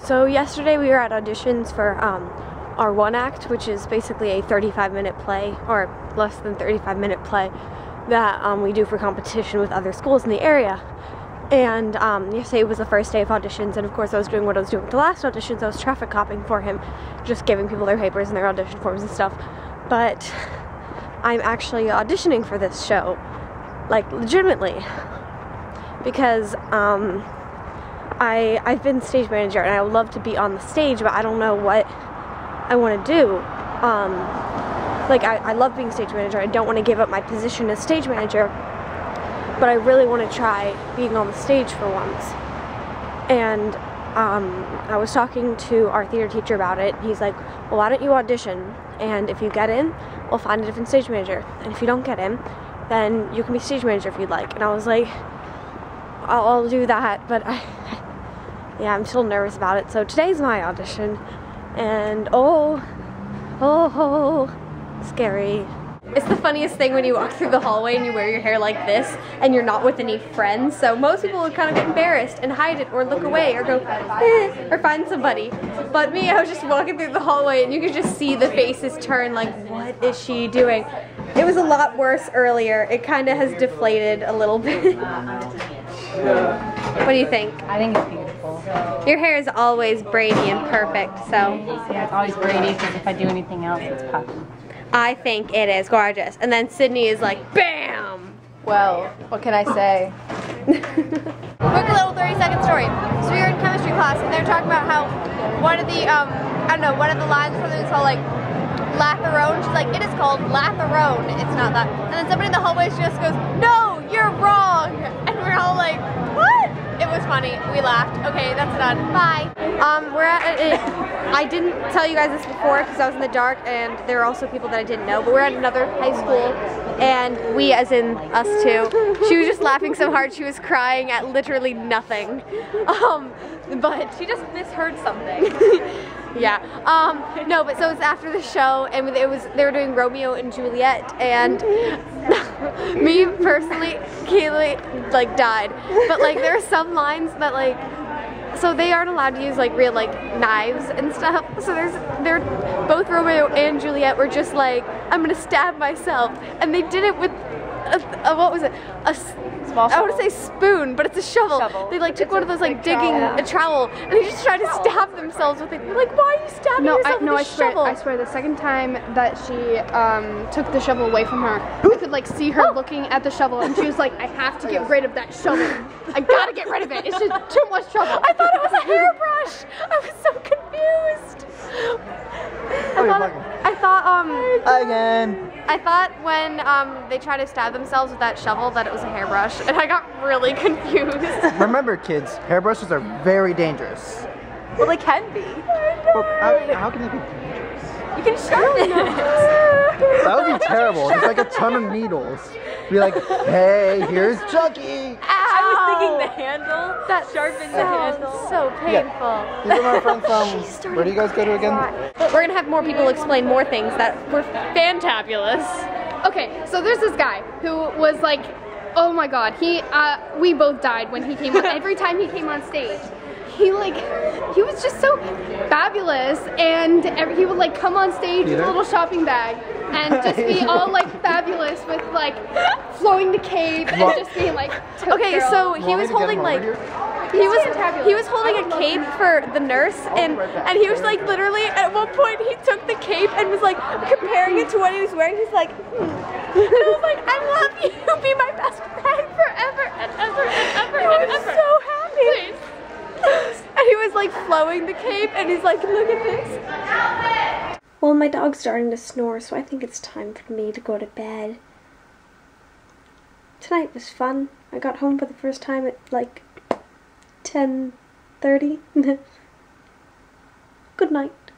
So yesterday we were at auditions for our one act, which is basically a 35-minute play, or less than 35-minute play, that we do for competition with other schools in the area. And yesterday was the first day of auditions, and of course I was doing what I was doing with the last auditions. I was traffic copping for him, just giving people their papers and their audition forms and stuff. But I'm actually auditioning for this show, like legitimately, because I've been stage manager and I would love to be on the stage, but I don't know what I want to do. Like I love being stage manager. I don't want to give up my position as stage manager, but I really want to try being on the stage for once. And I was talking to our theater teacher about it. He's like, well, why don't you audition, and if you get in, we'll find a different stage manager, and if you don't get in, then you can be stage manager if you'd like. And I was like, I'll do that, but yeah, I'm still nervous about it. So today's my audition, and oh, scary. It's the funniest thing when you walk through the hallway and you wear your hair like this and you're not with any friends. So most people would kind of get embarrassed and hide it or look away or go or find somebody. But me, I was just walking through the hallway and you could just see the faces turn like, what is she doing? It was a lot worse earlier. It kind of has deflated a little bit. What do you think? I think it's beautiful. Your hair is always braidi and perfect, so. Yeah, it's always braidi because if I do anything else, it's puffy. I think it is gorgeous. And then Sydney is like, BAM! Well, what can I say? Quick little 30-second story. So we were in chemistry class and they're talking about how one of the, I don't know, one of the lines or something is called like Latherone. She's like, it is called Latherone. It's not that. And then somebody in the hallway just goes, no, you're wrong. And we're all like, what? It was funny. We laughed. Okay, that's done. Bye. We're at I didn't tell you guys this before because I was in the dark and there were also people that I didn't know, but we're at another high school, and we, as in us two, she was just laughing so hard she was crying at literally nothing. But she just misheard something. Yeah. No, but so it's after the show, and they were doing Romeo and Juliet, and me personally, Kaylee like died. But like there are some lines that like, so they aren't allowed to use like real like knives and stuff. So they're both Romeo and Juliet were just like, I'm gonna stab myself, and they did it with what was it? Small shovel. I want to say spoon, but it's a shovel. They like took one of those like digging a trowel, and they just tried to stab themselves with it. You're like, why are you stabbing yourself with a shovel? I swear, the second time that she took the shovel away from her, I could like see her looking at the shovel, and she was like, I have to get rid of that shovel. I gotta get rid of it. It's just too much trouble. I thought it was a hairbrush. I was so confused. I thought when they tried to stab themselves with that shovel that it was a hairbrush, and I got really confused. Remember, kids, hairbrushes are very dangerous. Well, they can be. Well, how can they be dangerous? You can sharpen it. That would be terrible. Just like a ton of needles. Be like, hey, here's Chucky. I was thinking the handle that sharpens the handle. So painful. Yeah. These are my friends from, where do you guys go to again? We're gonna have more people explain more things that were fantabulous. Okay, so there's this guy who was like, oh my god, we both died when he came on. Every time he came on stage, he was just so fabulous, and he would like come on stage with a little shopping bag and just be all like fabulous with like flowing the cape and just being like, okay, so he was holding like, he was holding a cape for the nurse, and he was like literally at one point he took the cape and was like comparing it to what he was wearing. He's like, And I was like, I love you, be my best friend forever and ever and ever and ever. So happy. Please. And he was like flowing the cape, and he's like, look at this. Well, my dog's starting to snore, so I think it's time for me to go to bed. Tonight was fun. I got home for the first time at like 10:30. Good night.